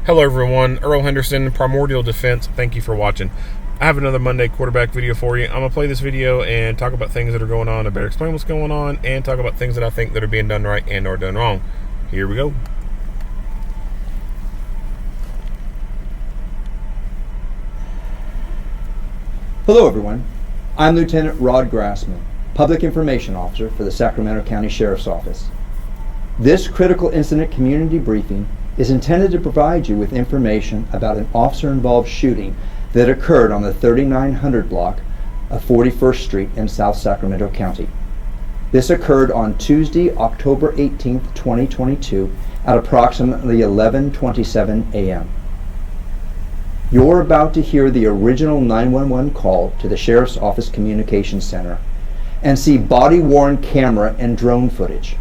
Hello everyone, Earl Henderson, Primordial Defense. Thank you for watching. I have another Monday quarterback video for you. I'm going to play this video and talk about things that are going on. I better explain what's going on and talk about things that I think that are being done right and or done wrong. Here we go. Hello everyone, I'm Lieutenant Rod Grassman, Public Information Officer for the Sacramento County Sheriff's Office. This critical incident community briefing is intended to provide you with information about an officer-involved shooting that occurred on the 3900 block of 41st Street in South Sacramento County. This occurred on Tuesday, October 18th, 2022 at approximately 11:27 a.m. You're about to hear the original 911 call to the Sheriff's Office Communications Center and see body-worn camera and drone footage.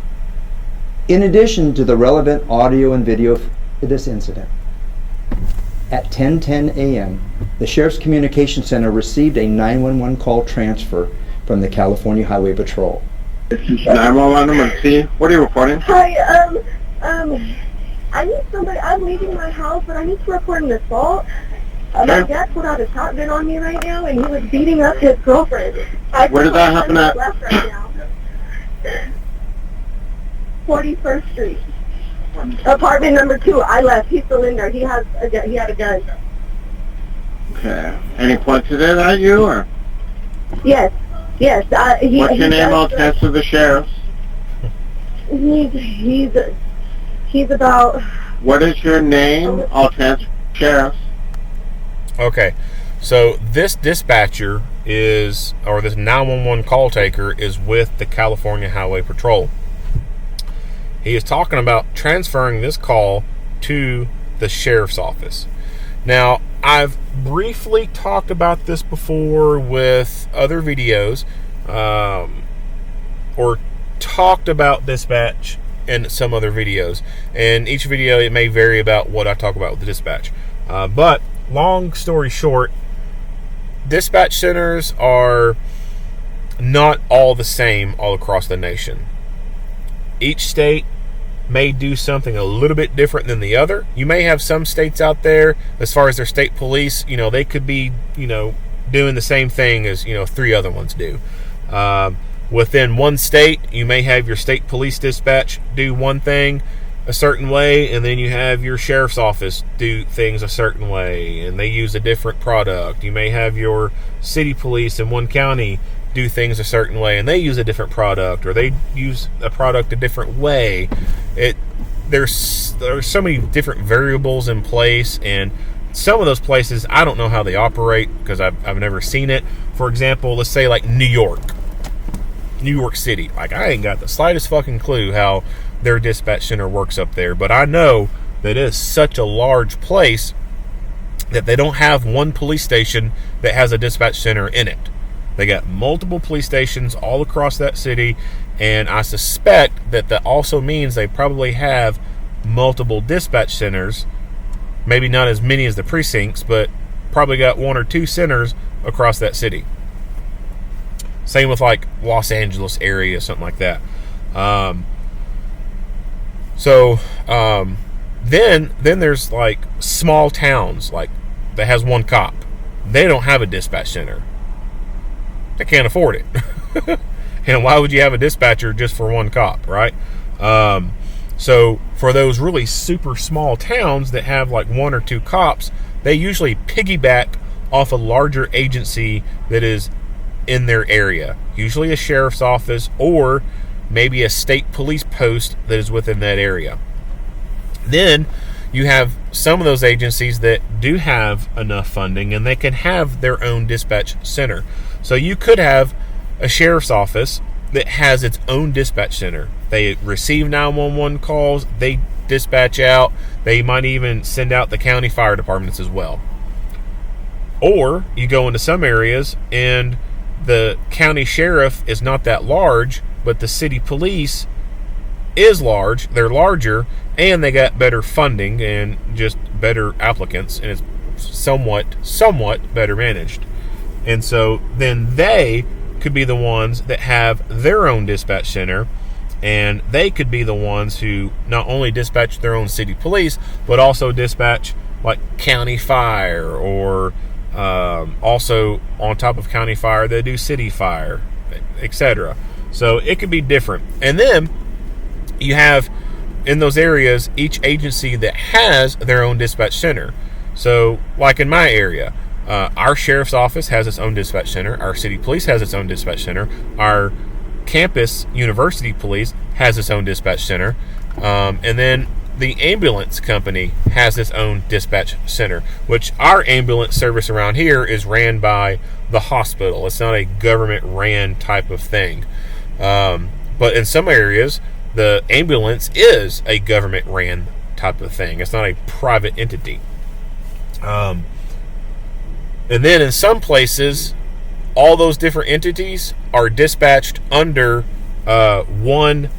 In addition to the relevant audio and video of this incident, at 10:10 a.m., the Sheriff's Communications Center received a 911 call transfer from the California Highway Patrol. This is 911 number C. What are you reporting? Hi, I need somebody. I'm leaving my house, but I need to report an assault. My dad put out a shotgun on me right now, and he was beating up his girlfriend. Where did that happen at? Left right now. 41st Street. Apartment number 2. I left. He's still in there. He had a gun. Okay. Any pointed it at you, or? Yes. What's your name? I'll transfer the sheriff. He's about. What is your name? I'll transfer the sheriff. Okay, so this dispatcher is, or this 911 call taker is with the California Highway Patrol. He is talking about transferring this call to the sheriff's office. Now, I've briefly talked about this before with other videos, or talked about dispatch in some other videos. And each video, it may vary about what I talk about with the dispatch. But long story short, dispatch centers are not all the same all across the nation. Each state may do something a little bit different than the other. You may have some states out there, as far as their state police, they could be, doing the same thing as, 3 other ones do. Within one state, you may have your state police dispatch do one thing a certain way, and then you have your sheriff's office do things a certain way, and they use a different product. You may have your city police in one county do things a certain way, and they use a different product, or they use a product a different way. There's so many different variables in place, and some of those places I don't know how they operate because I've never seen it. For example, let's say like New York City. Like, I ain't got the slightest fucking clue how their dispatch center works up there, but I know that it is such a large place that they don't have one police station that has a dispatch center in it. They got multiple police stations all across that city, and I suspect that also means they probably have multiple dispatch centers. Maybe not as many as the precincts, but probably got 1 or 2 centers across that city. Same with like Los Angeles area, something like that. Then there's like small towns like that has 1 cop. They don't have a dispatch center. They can't afford it. And why would you have a dispatcher just for 1 cop, right? So for those really super small towns that have like 1 or 2 cops, they usually piggyback off a larger agency that is in their area. Usually a sheriff's office, or maybe a state police post that is within that area. Then you have some of those agencies that do have enough funding, and they can have their own dispatch center. So you could have a sheriff's office that has its own dispatch center. They receive 911 calls, they dispatch out, they might even send out the county fire departments as well. Or you go into some areas and the county sheriff is not that large, but the city police is large, they're larger, and they got better funding and just better applicants, and it's somewhat better managed. And so then they could be the ones that have their own dispatch center, And they could be the ones who not only dispatch their own city police, but also dispatch like county fire, or also on top of county fire, they do city fire, etc. So it could be different. And then you have in those areas each agency that has their own dispatch center. So like in my area, our sheriff's office has its own dispatch center. Our city police has its own dispatch center. Our campus university police has its own dispatch center. And then the ambulance company has its own dispatch center, which our ambulance service around here is ran by the hospital. It's not a government ran type of thing. But in some areas, the ambulance is a government ran type of thing. It's not a private entity. And then in some places, all those different entities are dispatched under one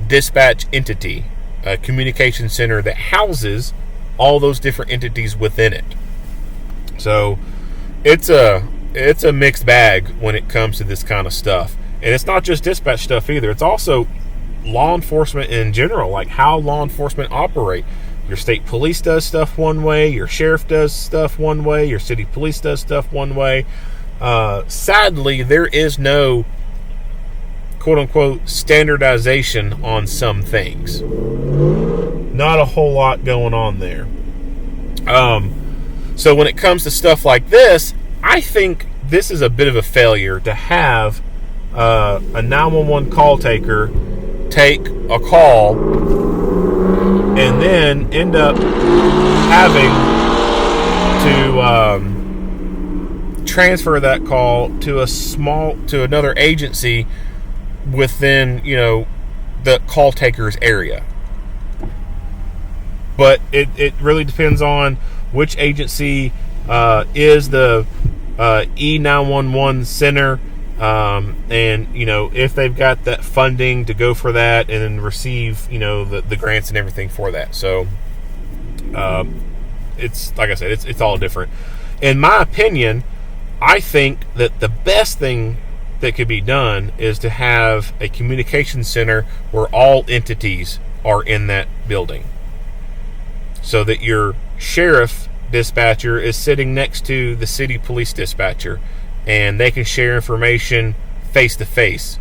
dispatch entity, a communication center that houses all those different entities within it. So it's a mixed bag when it comes to this kind of stuff. And it's not just dispatch stuff either. It's also law enforcement in general, like how law enforcement operate. Your state police does stuff one way, your sheriff does stuff one way, your city police does stuff one way. Sadly, there is no quote-unquote standardization on some things. Not a whole lot going on there. So when it comes to stuff like this, I think this is a bit of a failure to have a 911 call taker take a call and then end up having to transfer that call to another agency within, the call taker's area. But it really depends on which agency is the E911 center, and if they've got that funding to go for that and then receive the grants and everything for that. So it's like I said, it's all different. In my opinion, I think that the best thing that could be done is to have a communication center where all entities are in that building, so that your sheriff dispatcher is sitting next to the city police dispatcher, and they can share information face to face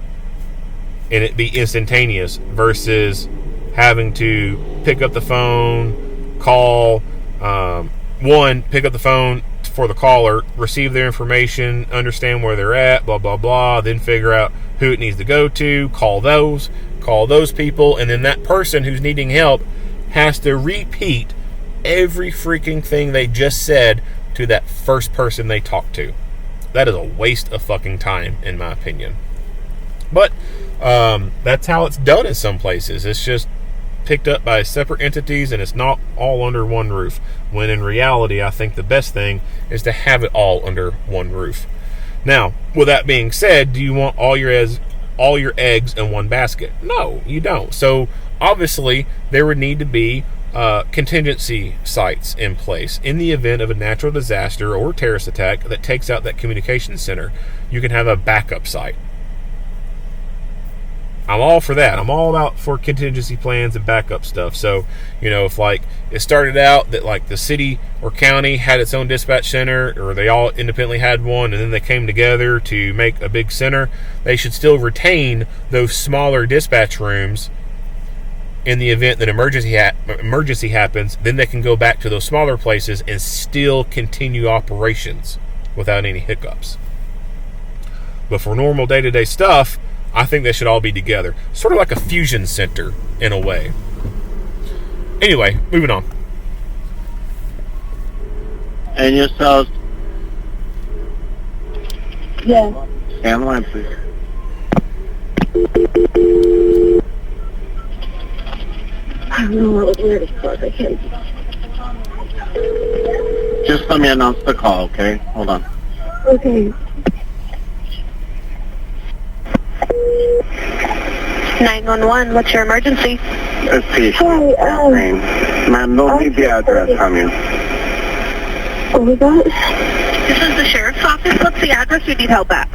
and it be instantaneous, versus having to pick up the phone, call, pick up the phone for the caller, receive their information, understand where they're at, blah blah blah, then figure out who it needs to go to, call those people, and then that person who's needing help has to repeat every freaking thing they just said to that first person they talked to. That is a waste of fucking time, in my opinion. But that's how it's done in some places. It's just picked up by separate entities, and it's not all under one roof, when in reality I think the best thing is to have it all under one roof. Now, with that being said, do you want all your eggs in one basket? No, you don't. So obviously there would need to be contingency sites in place in the event of a natural disaster or terrorist attack that takes out that communication center. You can have a backup site. I'm all for that. I'm all about for contingency plans and backup stuff. So, if like it started out that like the city or county had its own dispatch center, or they all independently had one, and then they came together to make a big center, they should still retain those smaller dispatch rooms in the event that emergency happens. Then they can go back to those smaller places and still continue operations without any hiccups. But for normal day-to-day stuff, I think they should all be together. Sort of like a fusion center, in a way. Anyway, moving on. And yourselves. Yeah. Stay on the line, please. I don't know, it was weird as fuck. I can't. Just let me announce the call, okay? Hold on. Okay. 911, what's your emergency? Let's see. Hi, Ma'am, they'll need the address from you. what was that? This is the sheriff's office. What's the address you need help at?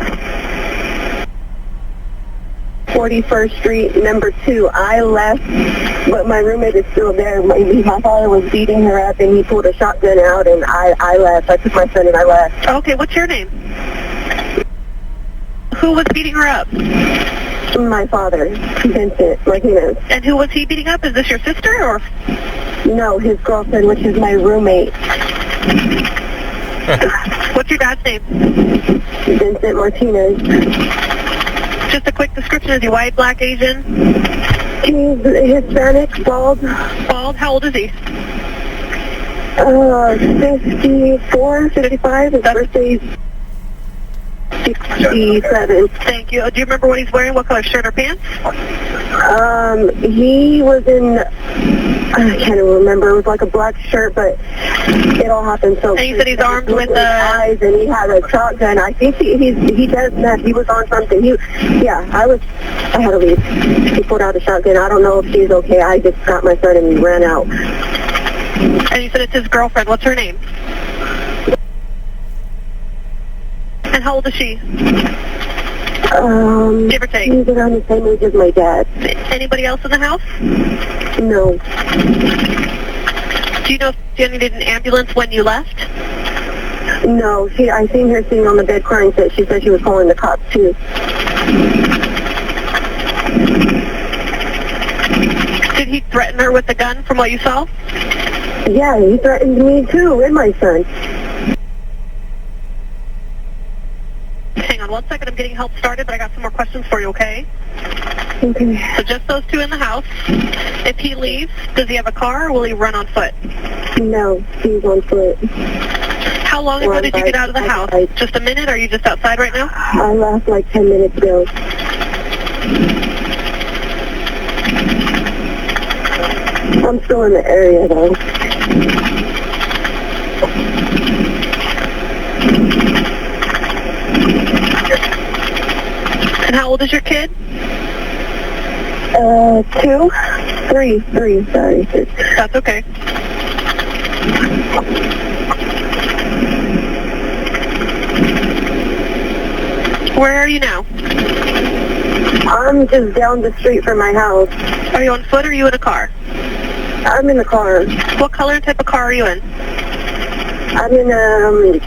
41st Street, number 2. I left, but my roommate is still there. My father was beating her up, and he pulled a shotgun out, and I left. I took my son and I left. Okay, what's your name? Who was beating her up? My father, Vincent Martinez. And who was he beating up? Is this your sister or? No, his girlfriend, which is my roommate. What's your dad's name? Vincent Martinez. Just a quick description. Is he white, black, Asian? He's Hispanic, bald. Bald? How old is he? 54, 55. His birthday's 67. Thank you. Do you remember what he's wearing? What color shirt or pants? He was in, I can't even remember. It was like a black shirt, but it all happened so. And you said he's armed with eyes, and he had a shotgun. I think he does meth. He was on something. I had to leave. He pulled out a shotgun. I don't know if she's okay. I just got my son and ran out. And you said it's his girlfriend. What's her name? And how old is she? Give or take. He's around the same age as my dad. Anybody else in the house? No. Do you know if Jenny needed an ambulance when you left? No. I seen her sitting on the bed crying. She said she was calling the cops too. Did he threaten her with a gun from what you saw? Yeah, he threatened me too and my son. Hang on 1 second. I'm getting help started, but I got some more questions for you, okay? Okay. So just those two in the house. If he leaves, does he have a car or will he run on foot? No, he's on foot. How long ago did you get out of the house? Just a minute, or are you just outside right now? I left like 10 minutes ago. I'm still in the area though. And how old is your kid? 3, sorry. That's okay. Where are you now? I'm just down the street from my house. Are you on foot or are you in a car? I'm in the car. What color and type of car are you in? I'm in a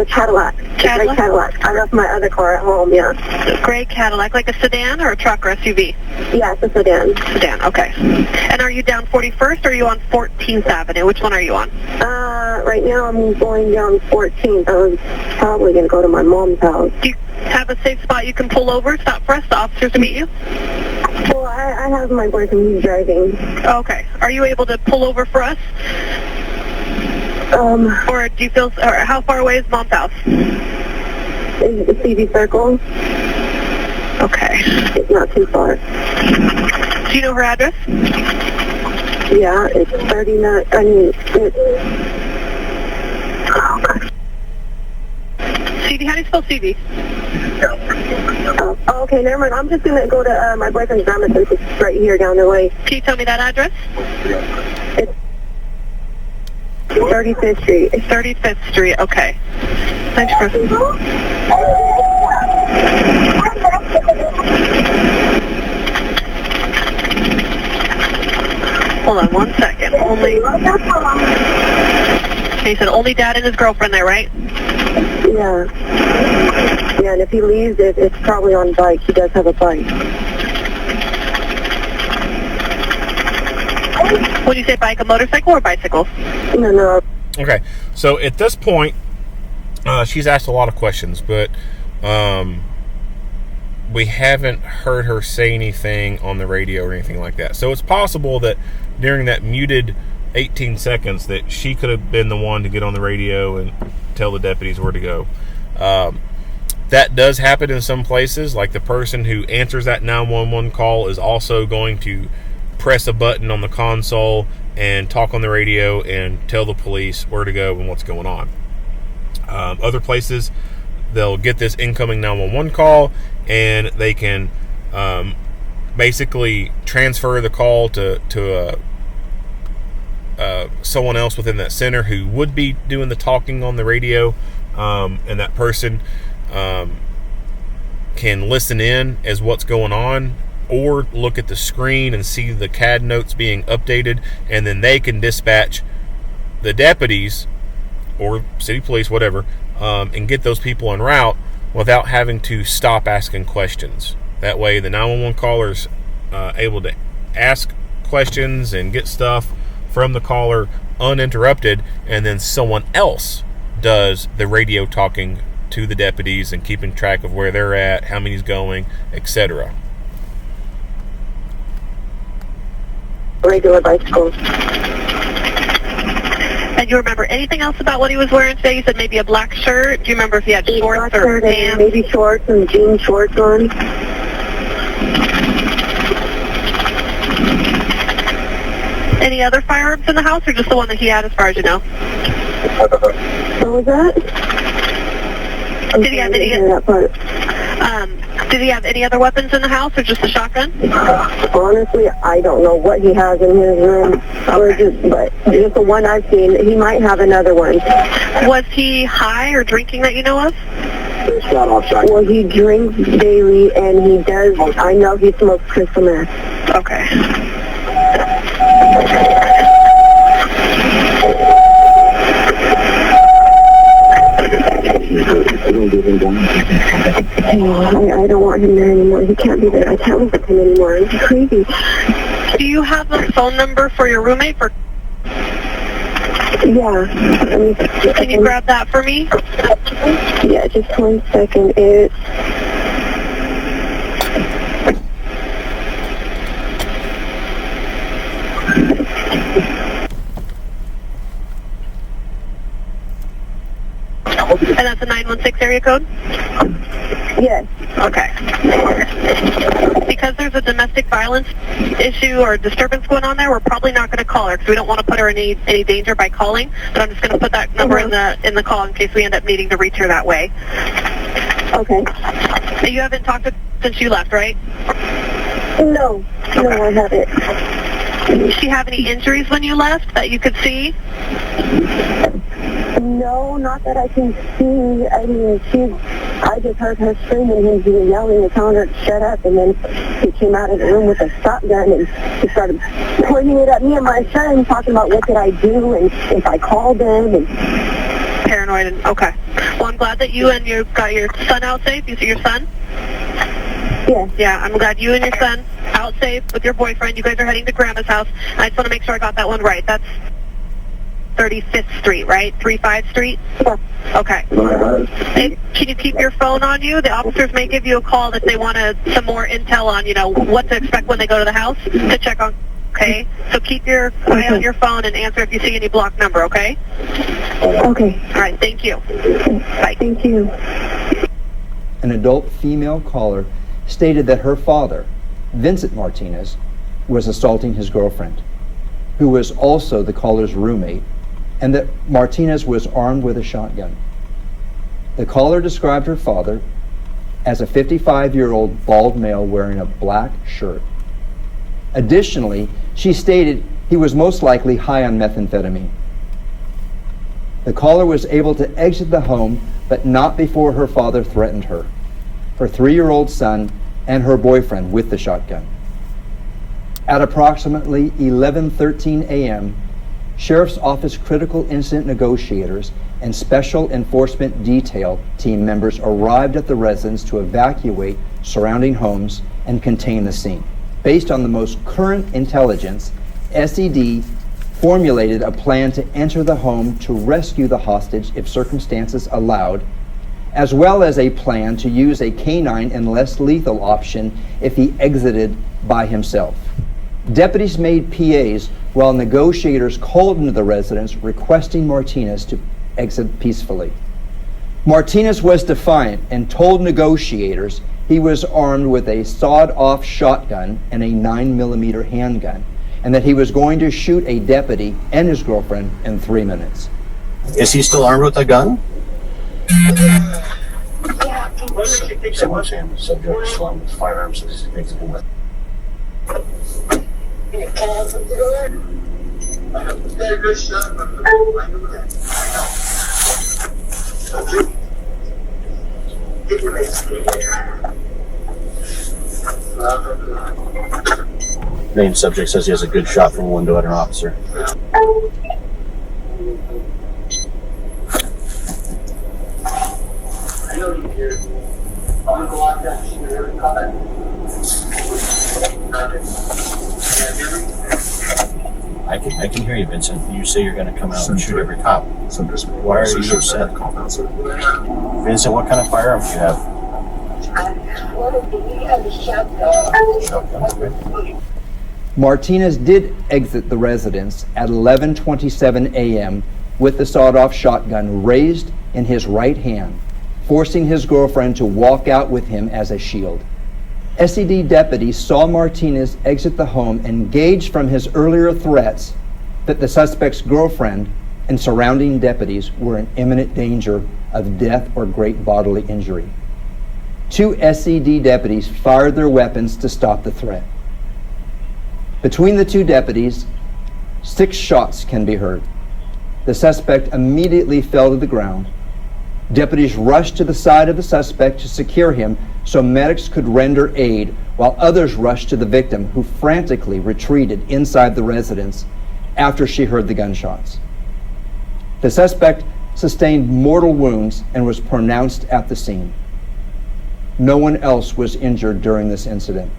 Cadillac. Cadillac? Gray Cadillac. I left my other car at home, yeah. Gray Cadillac, like a sedan or a truck or SUV? Yeah, it's a sedan. Sedan, okay. And are you down 41st or are you on 14th Avenue? Which one are you on? Right now I'm going down 14th. I was probably going to go to my mom's house. Do you have a safe spot you can pull over, stop for us, the officers to meet you? Well, I have my boyfriend who's driving. Okay. Are you able to pull over for us? Or do you feel, or how far away is Mom's house? Is the CV Circle? Okay. It's not too far. Do you know her address? Yeah, it's 39, oh, gosh. CD, how do you spell CD? Oh, okay, never mind. I'm just going to go to my boyfriend's grandma's house. It's right here down the way. Can you tell me that address? It's 35th Street. 35th Street, okay. Thanks for... Hold on 1 second. Okay, you said only dad and his girlfriend there, right? Yeah. Yeah, and if he leaves, it's probably on bike. He does have a bike. What do you say, bike, a motorcycle or bicycle? No. Okay, so at this point, she's asked a lot of questions, but we haven't heard her say anything on the radio or anything like that. So it's possible that during that muted 18 seconds that she could have been the one to get on the radio and tell the deputies where to go. That does happen in some places, like the person who answers that 911 call is also going to press a button on the console and talk on the radio and tell the police where to go and what's going on. Other places, they'll get this incoming 911 call and they can basically transfer the call to someone else within that center who would be doing the talking on the radio, and that person can listen in as what's going on, or look at the screen and see the CAD notes being updated, and then they can dispatch the deputies or city police, whatever, and get those people en route without having to stop asking questions. That way the 911 caller's able to ask questions and get stuff from the caller uninterrupted, and then someone else does the radio talking to the deputies and keeping track of where they're at, how many's going, etc. Regular bicycles. And you remember anything else about what he was wearing today? You said maybe a black shirt. Do you remember if he had shorts or pants? Maybe shorts and jean shorts on. Any other firearms in the house, or just the one that he had, as far as you know? What was that? Did he have any? Did he have any other weapons in the house, or just a shotgun? Honestly, I don't know what he has in his room. But just the one I've seen. He might have another one. Was he high or drinking that you know of? Well, he drinks daily, and he does. I know he smokes crystal meth. Okay. I don't want him there anymore. He can't be there. I can't live with him anymore. He's crazy. Do you have a phone number for your roommate? Yeah. Can you grab that for me? Yeah, just 1 second. It's... And that's a 916 area code? Yes. Okay. Because there's a domestic violence issue or disturbance going on there, we're probably not going to call her because we don't want to put her in any danger by calling. But I'm just going to put that number in the call in case we end up needing to reach her that way. Okay. You haven't talked to her since you left, right? No. Okay. No, I haven't. Did she have any injuries when you left that you could see? No, not that I can see. I mean, I just heard her screaming and he was yelling and telling her to shut up, and then he came out of the room with a shotgun and he started pointing it at me and my son, talking about what did I do and if I called them. And paranoid. And okay. Well, I'm glad that you and you got your son out safe. You see your son? Yes. Yeah, I'm glad you and your son out safe with your boyfriend. You guys are heading to Grandma's house. I just want to make sure I got that one right. That's 35th Street, right? 35th Street? Yeah. Okay. Hey, can you keep your phone on you? The officers may give you a call if they want some more intel on, what to expect when they go to the house to check on. Okay? So keep your eye on your phone and answer if you see any blocked number, okay? Okay. All right, thank you. Bye. Thank you. An adult female caller stated that her father, Vincent Martinez, was assaulting his girlfriend, who was also the caller's roommate, and that Martinez was armed with a shotgun. The caller described her father as a 55-year-old bald male wearing a black shirt. Additionally, she stated he was most likely high on methamphetamine. The caller was able to exit the home, but not before her father threatened her, her 3-year-old son, and her boyfriend with the shotgun. At approximately 11:13 a.m., Sheriff's Office critical incident negotiators and Special Enforcement Detail team members arrived at the residence to evacuate surrounding homes and contain the scene. Based on the most current intelligence, SED formulated a plan to enter the home to rescue the hostage if circumstances allowed, as well as a plan to use a canine and less lethal option if he exited by himself. Deputies made PAs while negotiators called into the residence requesting Martinez to exit peacefully. Martinez was defiant and told negotiators he was armed with a sawed-off shotgun and a 9mm handgun, and that he was going to shoot a deputy and his girlfriend in 3 minutes. Is he still armed with a gun? Someone saying the subject is armed with firearms. Named subject says he has a good shot from a window at an officer. I can hear you, Vincent. You say you're going to come out and shoot every cop. Why are you upset? Vincent, what kind of firearm do you have? Shotgun. Martinez did exit the residence at 11:27 a.m. with the sawed-off shotgun raised in his right hand, forcing his girlfriend to walk out with him as a shield. SED deputies saw Martinez exit the home and gauged from his earlier threats that the suspect's girlfriend and surrounding deputies were in imminent danger of death or great bodily injury. 2 SED deputies fired their weapons to stop the threat. Between the 2 deputies, 6 shots can be heard. The suspect immediately fell to the ground. Deputies rushed to the side of the suspect to secure him so medics could render aid, while others rushed to the victim, who frantically retreated inside the residence after she heard the gunshots. The suspect sustained mortal wounds and was pronounced at the scene. No one else was injured during this incident.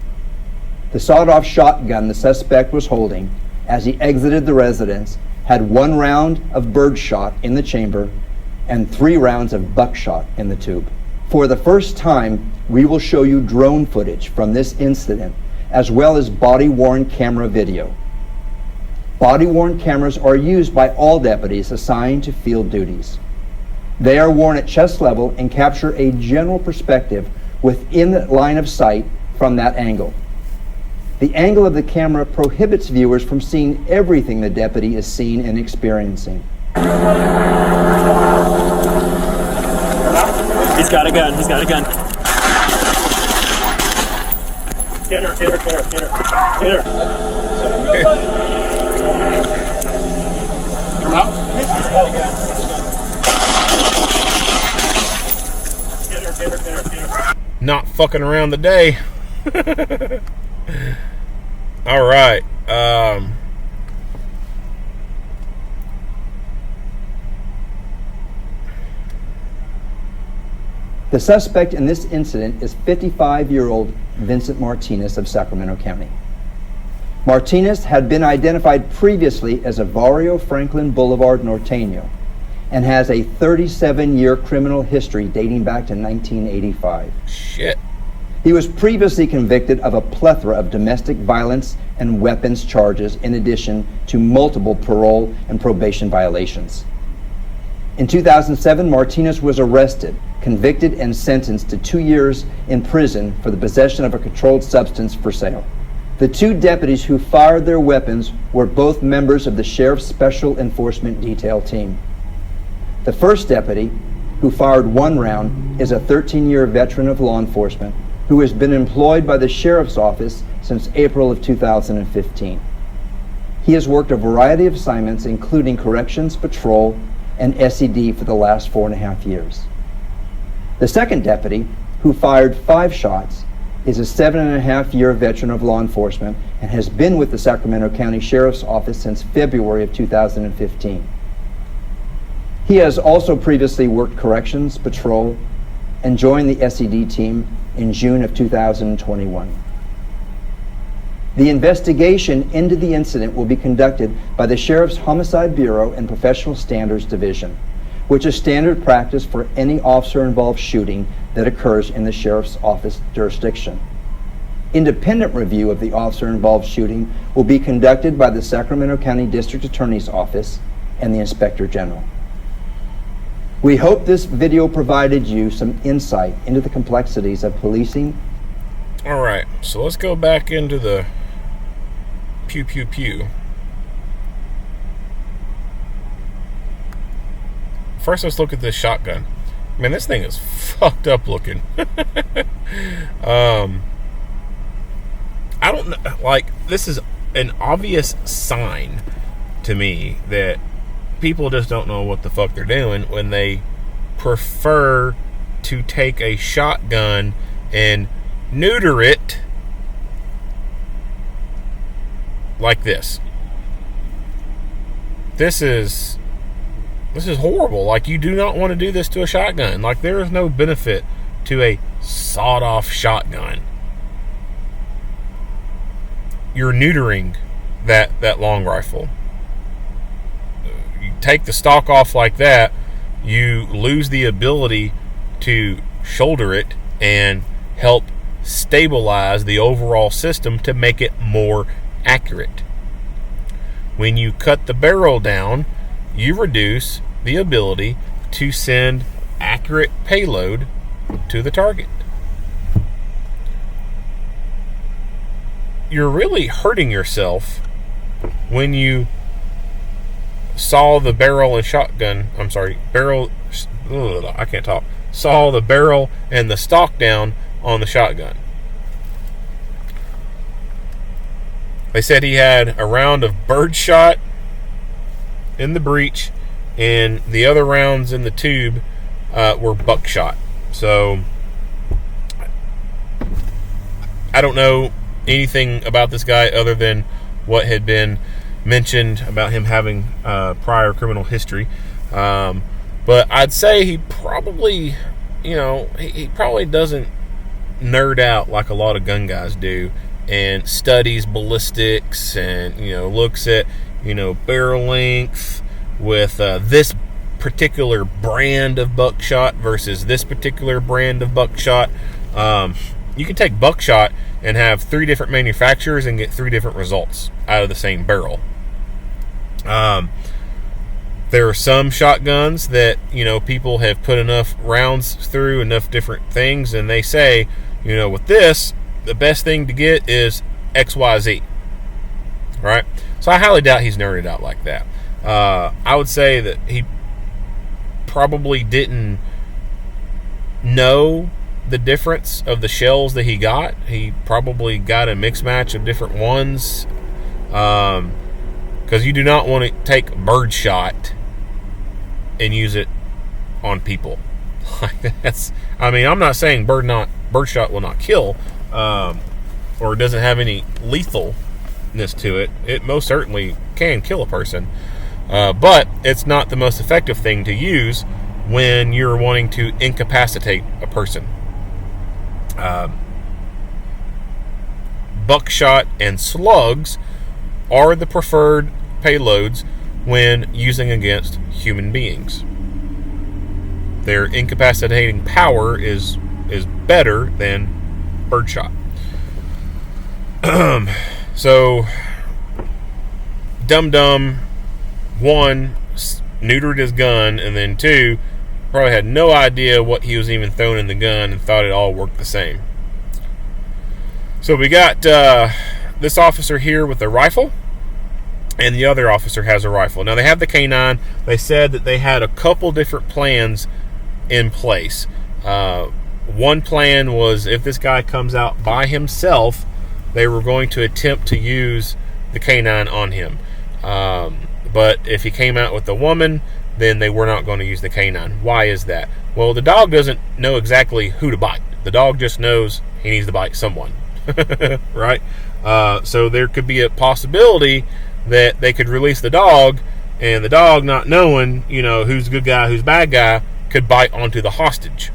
The sawed-off shotgun the suspect was holding as he exited the residence had 1 round of birdshot in the chamber and 3 rounds of buckshot in the tube. For the first time, we will show you drone footage from this incident, as well as body-worn camera video. Body-worn cameras are used by all deputies assigned to field duties. They are worn at chest level and capture a general perspective within the line of sight from that angle. The angle of the camera prohibits viewers from seeing everything the deputy is seeing and experiencing. He's got a gun. He's got a gun. Get her. Come out. Get her. Not fucking around the day. All right. The suspect in this incident is 55-year-old Vincent Martinez of Sacramento County. Martinez had been identified previously as a Barrio Franklin Boulevard Norteño and has a 37-year criminal history dating back to 1985. Shit. He was previously convicted of a plethora of domestic violence and weapons charges, in addition to multiple parole and probation violations. In 2007, Martinez was arrested, convicted, and sentenced to 2 years in prison for the possession of a controlled substance for sale. The 2 deputies who fired their weapons were both members of the Sheriff's Special Enforcement Detail team. The first deputy, who fired 1 round, is a 13-year veteran of law enforcement who has been employed by the Sheriff's Office since April of 2015. He has worked a variety of assignments, including corrections, patrol, and SED for the last 4.5 years. The second deputy, who fired 5 shots, is a 7.5-year veteran of law enforcement and has been with the Sacramento County Sheriff's Office since February of 2015. He has also previously worked corrections, patrol, and joined the SED team in June of 2021. The investigation into the incident will be conducted by the Sheriff's Homicide Bureau and Professional Standards Division, which is standard practice for any officer-involved shooting that occurs in the Sheriff's Office jurisdiction. Independent review of the officer-involved shooting will be conducted by the Sacramento County District Attorney's Office and the Inspector General. We hope this video provided you some insight into the complexities of policing. All right, so let's go back into the pew pew pew. First, let's look at this shotgun. Man, this thing is fucked up looking. I don't know, like, this is an obvious sign to me that people just don't know what the fuck they're doing when they prefer to take a shotgun and neuter it like this. This is horrible. Like, you do not want to do this to a shotgun. Like, there is no benefit to a sawed-off shotgun. You're neutering that long rifle. You take the stock off like that, you lose the ability to shoulder it and help stabilize the overall system to make it more accurate. When you cut the barrel down, you reduce the ability to send accurate payload to the target. You're really hurting yourself when you saw the barrel and shotgun. I'm sorry, barrel. I can't talk. Saw the barrel and the stock down on the shotgun. They said he had a round of birdshot in the breech, and the other rounds in the tube were buckshot. So I don't know anything about this guy other than what had been mentioned about him having prior criminal history. But I'd say he probably, he probably doesn't nerd out like a lot of gun guys do and studies ballistics and, looks at, barrel length with this particular brand of buckshot versus this particular brand of buckshot. You can take buckshot and have 3 different manufacturers and get 3 different results out of the same barrel. There are some shotguns that, people have put enough rounds through, enough different things, and they say, with this, the best thing to get is XYZ. Right? So I highly doubt he's nerded out like that. I would say that he probably didn't know the difference of the shells that he got. He probably got a mix match of different ones. Because you do not want to take birdshot and use it on people. I'm not saying birdshot will not kill, or doesn't have any lethalness to it. It most certainly can kill a person, but it's not the most effective thing to use when you're wanting to incapacitate a person. Buckshot and slugs are the preferred payloads when using against human beings. Their incapacitating power is better than birdshot. So, Dum-Dum, 1, neutered his gun, and then 2, probably had no idea what he was even throwing in the gun and thought it all worked the same. So we got this officer here with a rifle, and the other officer has a rifle. Now, they have the K9. They said that they had a couple different plans in place. One plan was if this guy comes out by himself, they were going to attempt to use the K9 on him. But if he came out with a woman, then they were not going to use the K9. Why is that? Well, the dog doesn't know exactly who to bite. The dog just knows he needs to bite someone. Right? So there could be a possibility that they could release the dog, and the dog, not knowing, who's good guy, who's bad guy, could bite onto the hostage.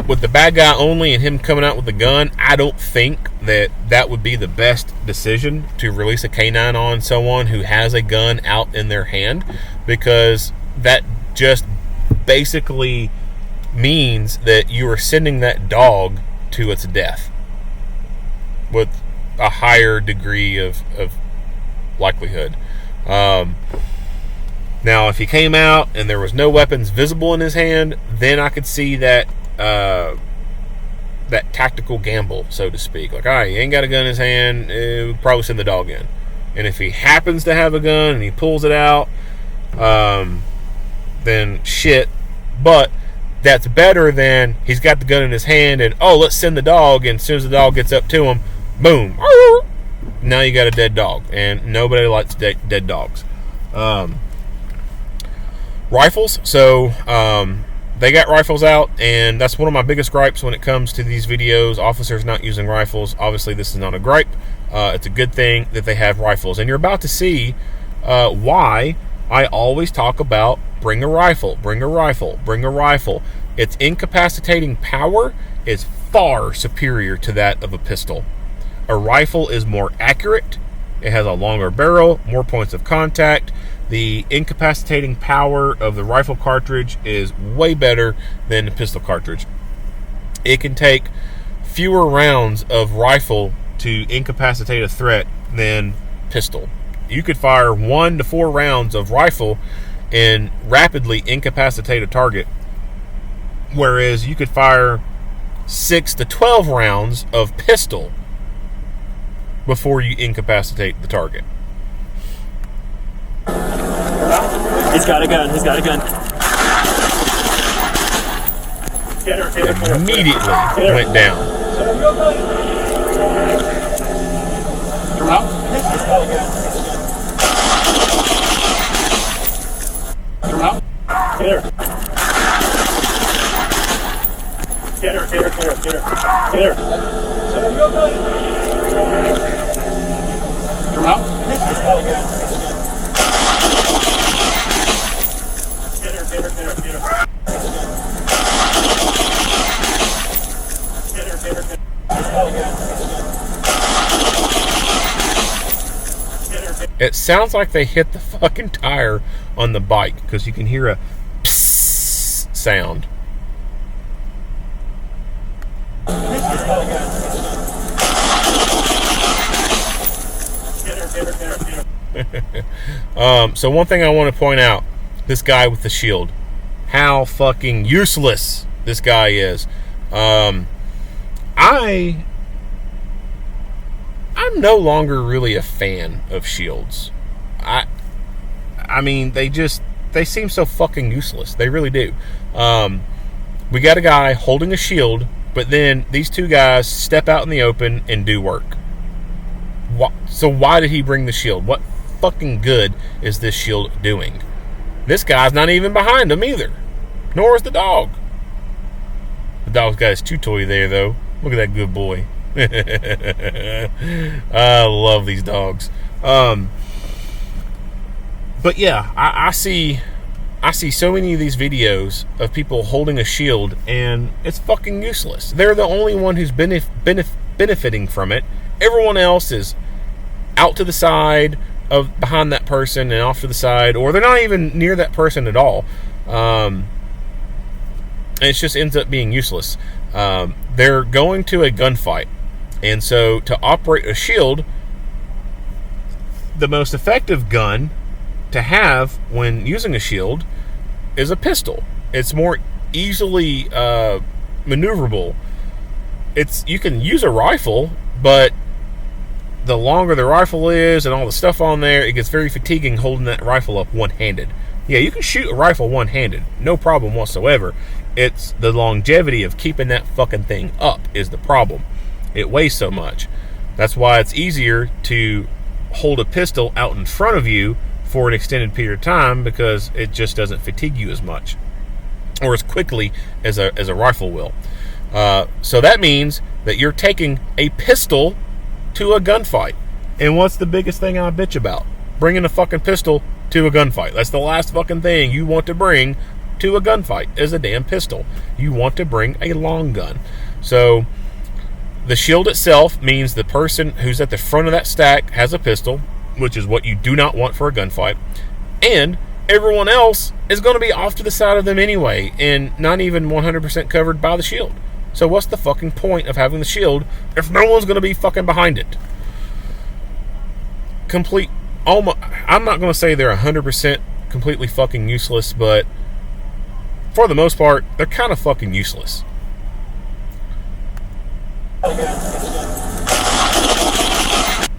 With the bad guy only and him coming out with a gun, I don't think that would be the best decision to release a K9 on someone who has a gun out in their hand, because that just basically means that you are sending that dog to its death with a higher degree of likelihood. Now, if he came out and there was no weapons visible in his hand, then I could see that that tactical gamble, so to speak. Like, all right, he ain't got a gun in his hand, we'll probably send the dog in. And if he happens to have a gun and he pulls it out, then shit. But that's better than he's got the gun in his hand and, let's send the dog, and as soon as the dog gets up to him, boom, now you got a dead dog, and nobody likes dead dogs. Rifles. So they got rifles out, and that's one of my biggest gripes when it comes to these videos. Officers not using rifles. Obviously, this is not a gripe. It's a good thing that they have rifles. And you're about to see why I always talk about bring a rifle, bring a rifle, bring a rifle. Its incapacitating power is far superior to that of a pistol. A rifle is more accurate. It has a longer barrel, more points of contact. The incapacitating power of the rifle cartridge is way better than the pistol cartridge. It can take fewer rounds of rifle to incapacitate a threat than pistol. You could fire 1 to 4 rounds of rifle and rapidly incapacitate a target, whereas you could fire 6 to 12 rounds of pistol before you incapacitate the target. He's got a gun. He's got a gun. Immediately went down. Come out. Come out. Get her. Get her. Get her. Get her. Get her. Get her. Come out. It sounds like they hit the fucking tire on the bike because you can hear a psst sound. So one thing I want to point out, this guy with the shield, how fucking useless this guy is. I'm no longer really a fan of shields. I mean, they seem so fucking useless. They really do. We got a guy holding a shield, but then these two guys step out in the open and do work. So why did he bring the shield? What fucking good is this shield doing? This guy's not even behind him either. Nor is the dog. The dog's got his chew toy there, though. Look at that good boy. I love these dogs. But yeah, I see so many of these videos of people holding a shield, and it's fucking useless. They're the only one who's benefiting from it. Everyone else is out to the side of behind that person and off to the side, or they're not even near that person at all. And it just ends up being useless. They're going to a gunfight, and so to operate a shield, the most effective gun to have when using a shield is a pistol. It's more easily maneuverable. You can use a rifle, but the longer the rifle is and all the stuff on there, it gets very fatiguing holding that rifle up one-handed. Yeah, you can shoot a rifle one-handed, no problem whatsoever. It's the longevity of keeping that fucking thing up is the problem. It weighs so much. That's why it's easier to hold a pistol out in front of you for an extended period of time, because it just doesn't fatigue you as much or as quickly as a rifle will. So that means that you're taking a pistol to a gunfight. And what's the biggest thing I bitch about? Bringing a fucking pistol to a gunfight. That's the last fucking thing you want to bring to a gunfight, is a damn pistol. You want to bring a long gun. So the shield itself means the person who's at the front of that stack has a pistol, which is what you do not want for a gunfight. And everyone else is going to be off to the side of them anyway, and not even 100% covered by the shield. So what's the fucking point of having the shield if no one's going to be fucking behind it? I'm not going to say they're 100% completely fucking useless, but for the most part, they're kind of fucking useless.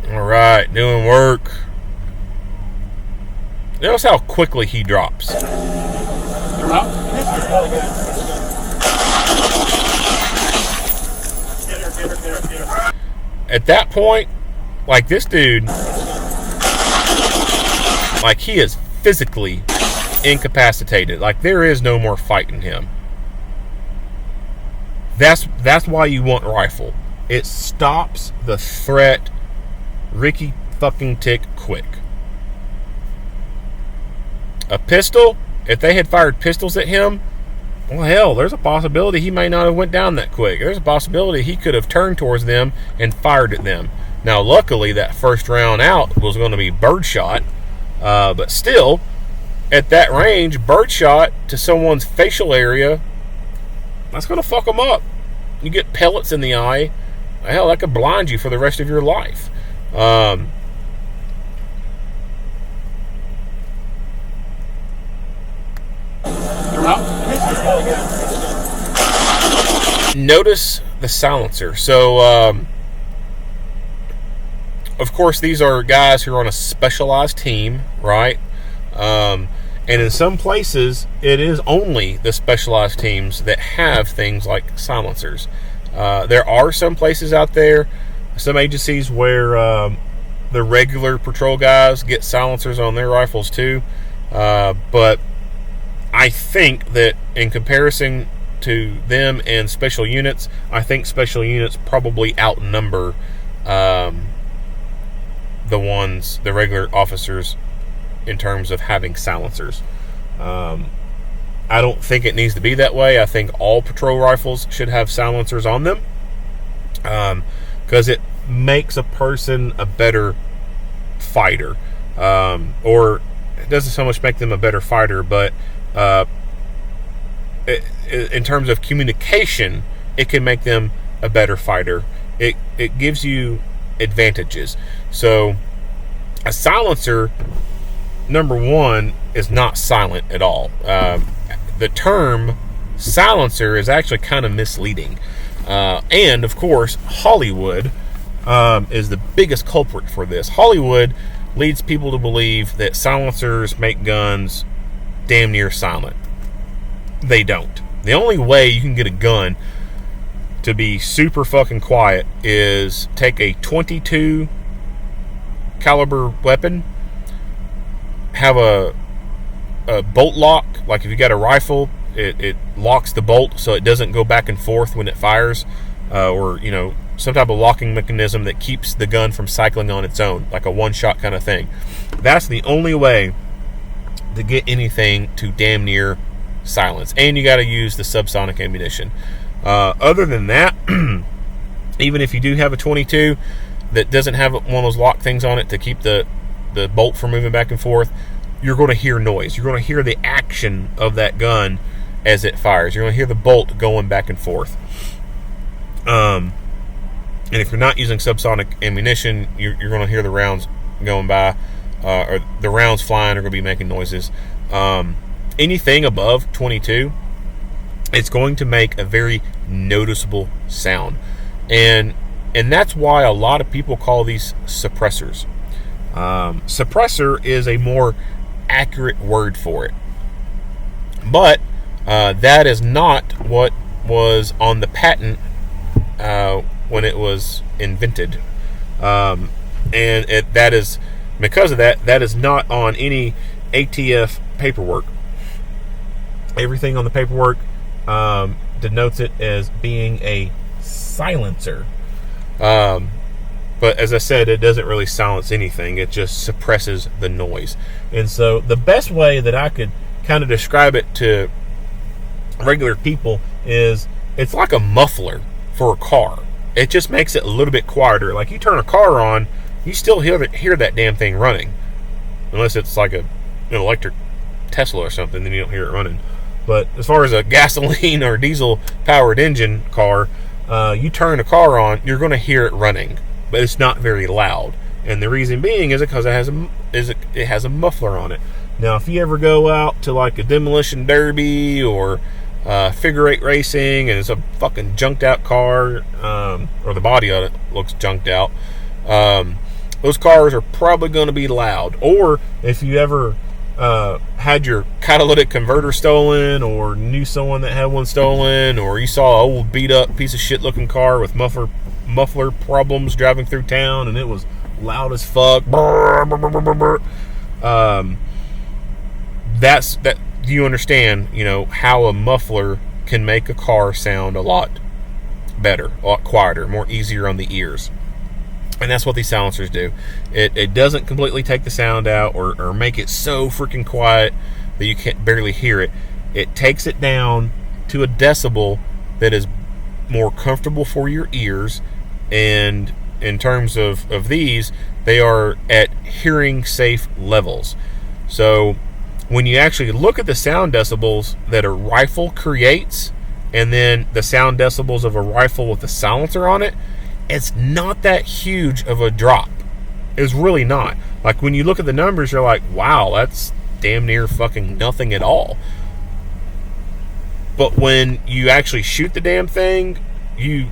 Alright, doing work. Notice how quickly he drops. Come out. At that point, like, this dude, like, he is physically incapacitated. Like, there is no more fight in him. That's why you want rifle. It stops the threat Ricky fucking tick quick. A pistol, if they had fired pistols at him, well, hell, there's a possibility he may not have went down that quick. There's a possibility he could have turned towards them and fired at them. Now, luckily, that first round out was going to be birdshot, but still, at that range, birdshot to someone's facial area, that's going to fuck them up. You get pellets in the eye, hell, that could blind you for the rest of your life. Notice the silencer. So, of course, these are guys who are on a specialized team, right? And in some places, it is only the specialized teams that have things like silencers. There are some places out there, some agencies where the regular patrol guys get silencers on their rifles too. But I think that in comparison to them and special units, I think special units probably outnumber the regular officers in terms of having silencers. I don't think it needs to be that way. I think all patrol rifles should have silencers on them, because it makes a person a better fighter, or it doesn't so much make them a better fighter, but in terms of communication, it can make them a better fighter. It gives you advantages. So a silencer, number one, is not silent at all. The term silencer is actually kind of misleading. And of course, Hollywood is the biggest culprit for this. Hollywood leads people to believe that silencers make guns damn near silent. They don't. The only way you can get a gun to be super fucking quiet is take a .22 caliber weapon, have a bolt lock. Like if you got a rifle, it locks the bolt so it doesn't go back and forth when it fires, or some type of locking mechanism that keeps the gun from cycling on its own, like a one-shot kind of thing. That's the only way to get anything to damn near silence. And you got to use the subsonic ammunition. Other than that, even if you do have a .22 that doesn't have one of those lock things on it to keep the bolt from moving back and forth, you're going to hear noise. You're going to hear the action of that gun as it fires. You're going to hear the bolt going back and forth. And if you're not using subsonic ammunition, you're going to hear the rounds going by, or the rounds flying are going to be making noises. Anything above 22, it's going to make a very noticeable sound. And that's why a lot of people call these suppressors. Suppressor is a more accurate word for it. But that is not what was on the patent when it was invented. And that is, because of that is not on any ATF paperwork. Everything on the paperwork denotes it as being a silencer. But as I said, it doesn't really silence anything. It just suppresses the noise. And so the best way that I could kind of describe it to regular people is it's like a muffler for a car. It just makes it a little bit quieter. Like you turn a car on, you still hear that damn thing running. Unless it's like an electric Tesla or something, then you don't hear it running. But as far as a gasoline or diesel powered engine car, you turn a car on, you're going to hear it running, but it's not very loud. And the reason being is because it has a muffler on it. Now, if you ever go out to like a demolition derby or figure eight racing and it's a fucking junked out car, or the body of it looks junked out, those cars are probably going to be loud. Or if you ever had your catalytic converter stolen, or knew someone that had one stolen, or you saw an old beat up piece of shit looking car with muffler problems driving through town and it was loud as fuck, that's that. You understand, how a muffler can make a car sound a lot better, a lot quieter, more easier on the ears. And that's what these silencers do. It doesn't completely take the sound out or make it so freaking quiet that you can't barely hear it. It takes it down to a decibel that is more comfortable for your ears. And in terms of these, they are at hearing safe levels. So when you actually look at the sound decibels that a rifle creates, and then the sound decibels of a rifle with a silencer on it, it's not that huge of a drop. It's really not. Like, when you look at the numbers, you're like, wow, that's damn near fucking nothing at all. But when you actually shoot the damn thing, you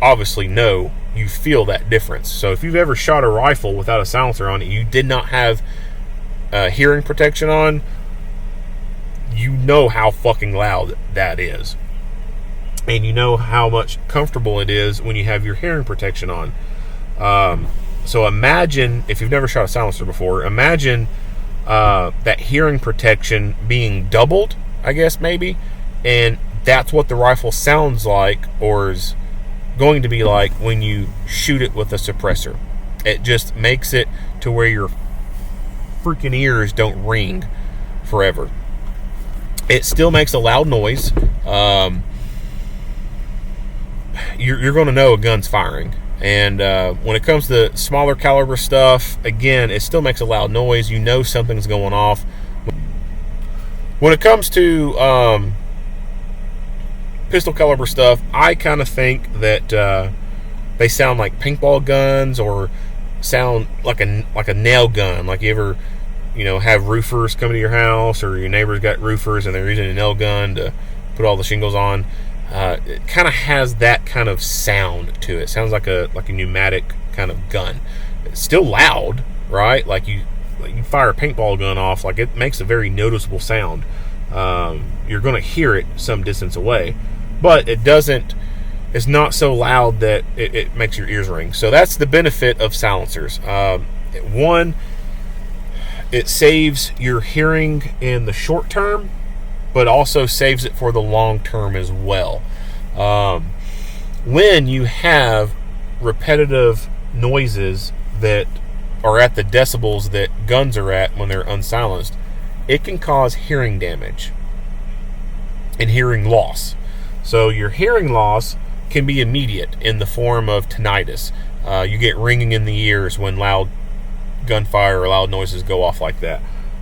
obviously know, you feel that difference. So if you've ever shot a rifle without a silencer on it, you did not have hearing protection on, you know how fucking loud that is. And you know how much comfortable it is when you have your hearing protection on. So imagine, if you've never shot a silencer before, imagine that hearing protection being doubled, I guess, maybe. And that's what the rifle sounds like, or is going to be like, when you shoot it with a suppressor. It just makes it to where your freaking ears don't ring forever. It still makes a loud noise. You're going to know a gun's firing. And when it comes to smaller caliber stuff, again, it still makes a loud noise. You know something's going off. When it comes to pistol caliber stuff, I kind of think that they sound like paintball guns, or sound like a nail gun. Like, you ever, have roofers come to your house, or your neighbor's got roofers and they're using a nail gun to put all the shingles on. It kind of has that kind of sound to it. Sounds like a pneumatic kind of gun. It's still loud, right? Like you fire a paintball gun off, like, it makes a very noticeable sound. You're going to hear it some distance away, but it's not so loud that it makes your ears ring. So that's the benefit of silencers. One, it saves your hearing in the short term, but also saves it for the long term as well. When you have repetitive noises that are at the decibels that guns are at when they're unsilenced, it can cause hearing damage and hearing loss. So your hearing loss can be immediate in the form of tinnitus. You get ringing in the ears when loud gunfire or loud noises go off like that.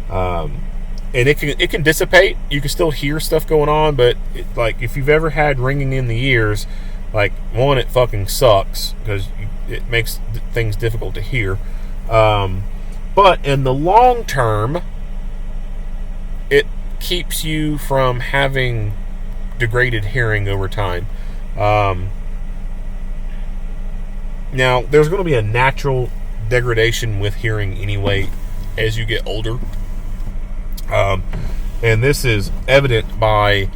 And it can dissipate. You can still hear stuff going on, but like, if you've ever had ringing in the ears, like, one, it fucking sucks because it makes things difficult to hear. But in the long term, it keeps you from having degraded hearing over time. Now, there's going to be a natural degradation with hearing anyway as you get older. And this is evident by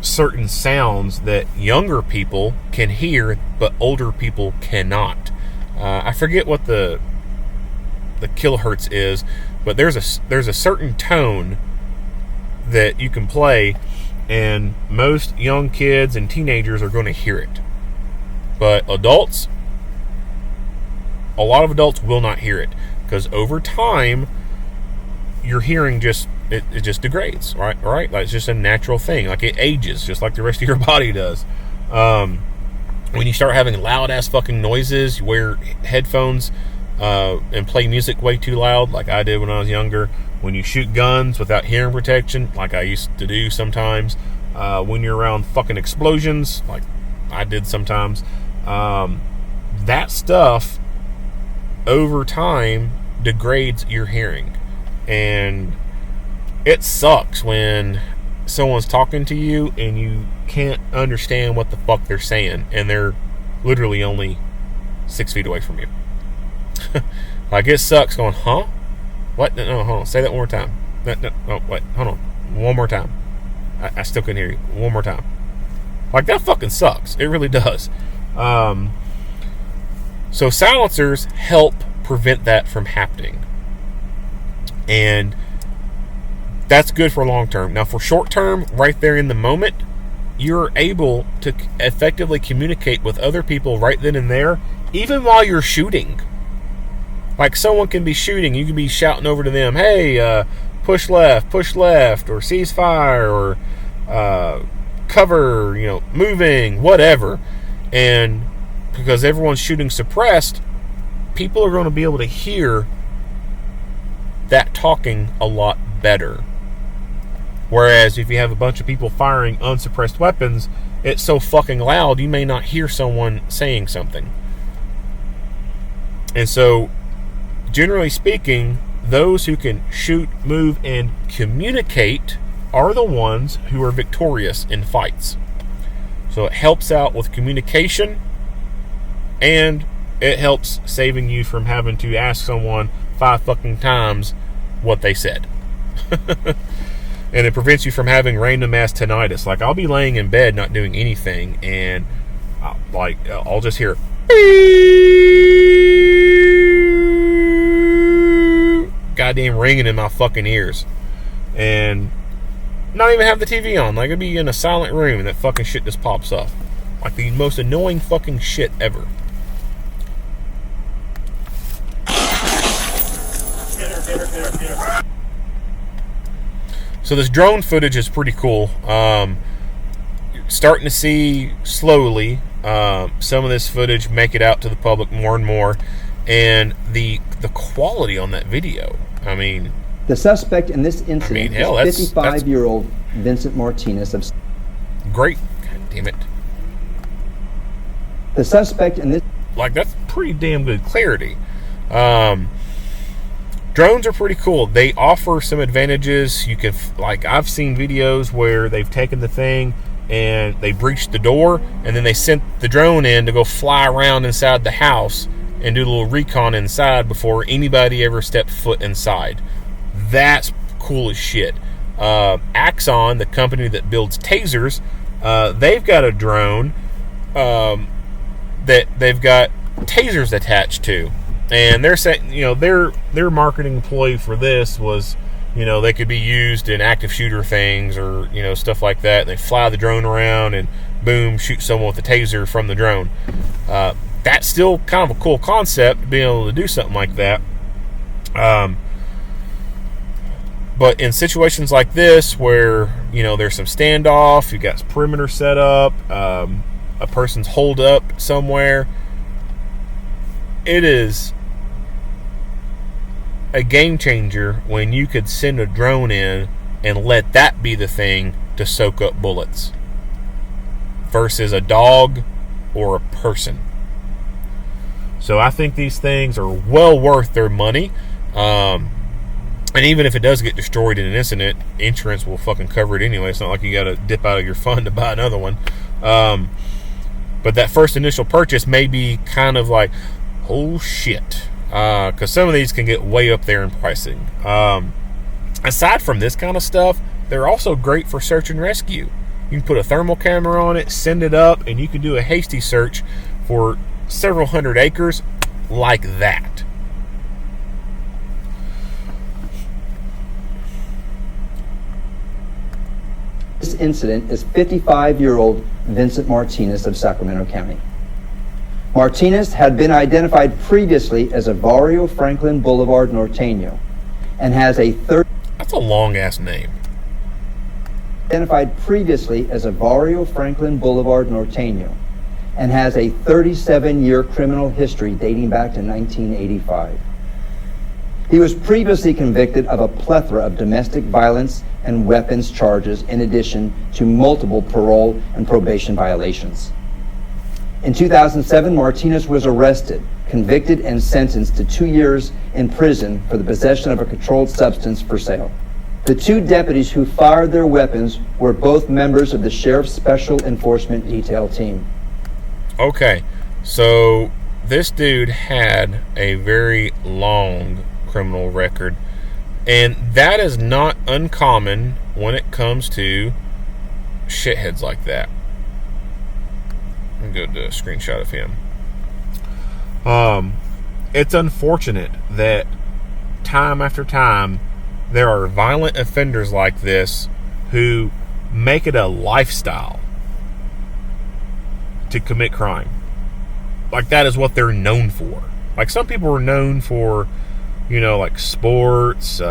certain sounds that younger people can hear, but older people cannot. I forget what the kilohertz is, but there's a certain tone that you can play, and most young kids and teenagers are going to hear it. But adults, a lot of adults will not hear it, because over time, your hearing just degrades, right? Like, it's just a natural thing. Like, it ages, just like the rest of your body does. When you start having loud ass fucking noises, you wear headphones and play music way too loud, like I did when I was younger. When you shoot guns without hearing protection, like I used to do sometimes. When you're around fucking explosions, like I did sometimes. That stuff over time degrades your hearing. And it sucks when someone's talking to you and you can't understand what the fuck they're saying, and they're literally only 6 feet away from you. Like, it sucks going, huh? What? No, hold on. Say that one more time. No, wait, hold on. One more time. I still couldn't hear you. One more time. Like, that fucking sucks. It really does. So silencers help prevent that from happening. And that's good for long term. Now, for short term, right there in the moment, you're able to effectively communicate with other people right then and there, even while you're shooting. Like, someone can be shooting, you can be shouting over to them, hey, push left, or ceasefire, or cover, moving, whatever. And because everyone's shooting suppressed, people are going to be able to hear that talking a lot better. Whereas if you have a bunch of people firing unsuppressed weapons, it's so fucking loud you may not hear someone saying something. And so, generally speaking, those who can shoot, move, and communicate are the ones who are victorious in fights. So it helps out with communication, and it helps saving you from having to ask someone 5 fucking times what they said. And it prevents you from having random ass tinnitus. Like, I'll be laying in bed not doing anything, and I'll just hear goddamn ringing in my fucking ears, and not even have the TV on. Like, I'd be in a silent room and that fucking shit just pops up. Like, the most annoying fucking shit ever. So this drone footage is pretty cool. Starting to see slowly some of this footage make it out to the public more and more, and the quality on that video. I mean, the suspect in this incident is 55-year-old Vincent Martinez of. Great, god damn it! The suspect in this, that's pretty damn good clarity. Drones are pretty cool. They offer some advantages. You can, I've seen videos where they've taken the thing and they breached the door, and then they sent the drone in to go fly around inside the house and do a little recon inside before anybody ever stepped foot inside. That's cool as shit. Axon, the company that builds tasers, they've got a drone that they've got tasers attached to. And they're saying, their marketing employee for this was, they could be used in active shooter things or, stuff like that. And they fly the drone around and boom, shoot someone with a taser from the drone. That's still kind of a cool concept, being able to do something like that. But in situations like this where, there's some standoff, you got some perimeter set up, a person's holed up somewhere, it is a game changer when you could send a drone in and let that be the thing to soak up bullets versus a dog or a person. So I think these things are well worth their money. And even if it does get destroyed in an incident, insurance will fucking cover it anyway. It's not like you got to dip out of your fund to buy another one. But that first initial purchase may be kind of like, oh shit. Because some of these can get way up there in pricing. Aside from this kind of stuff, they're also great for search and rescue. You can put a thermal camera on it, send it up, and you can do a hasty search for several hundred acres like that. This incident is 55-year-old Vincent Martinez of Sacramento County. Martinez had been identified previously as a Barrio Franklin Boulevard Norteño and has a That's a long-ass name. Identified previously as a Barrio Franklin Boulevard Norteño and has a 37-year criminal history dating back to 1985. He was previously convicted of a plethora of domestic violence and weapons charges in addition to multiple parole and probation violations. In 2007, Martinez was arrested, convicted, and sentenced to 2 years in prison for the possession of a controlled substance for sale. The two deputies who fired their weapons were both members of the Sheriff's Special Enforcement Detail Team. Okay, so this dude had a very long criminal record, and that is not uncommon when it comes to shitheads like that. I'm going to do a screenshot of him. It's unfortunate that time after time there are violent offenders like this who make it a lifestyle. to commit crime. Like, that is what they're known for. Like, some people are known for, you know, like sports,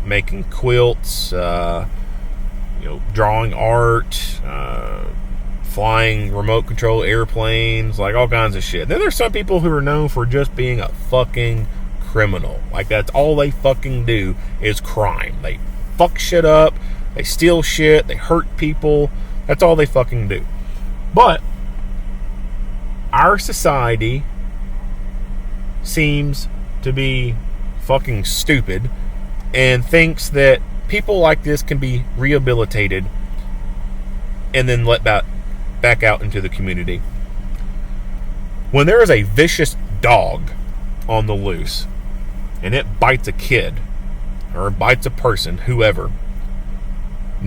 making quilts, drawing art, flying remote control airplanes, like all kinds of shit. Then there's some people who are known for just being a fucking criminal. Like, that's all they fucking do is crime. They fuck shit up, they steal shit, they hurt people. That's all they fucking do. But our society seems to be fucking stupid and thinks that people like this can be rehabilitated and then let back out into the community. When there is a vicious dog on the loose and it bites a kid or bites a person, whoever,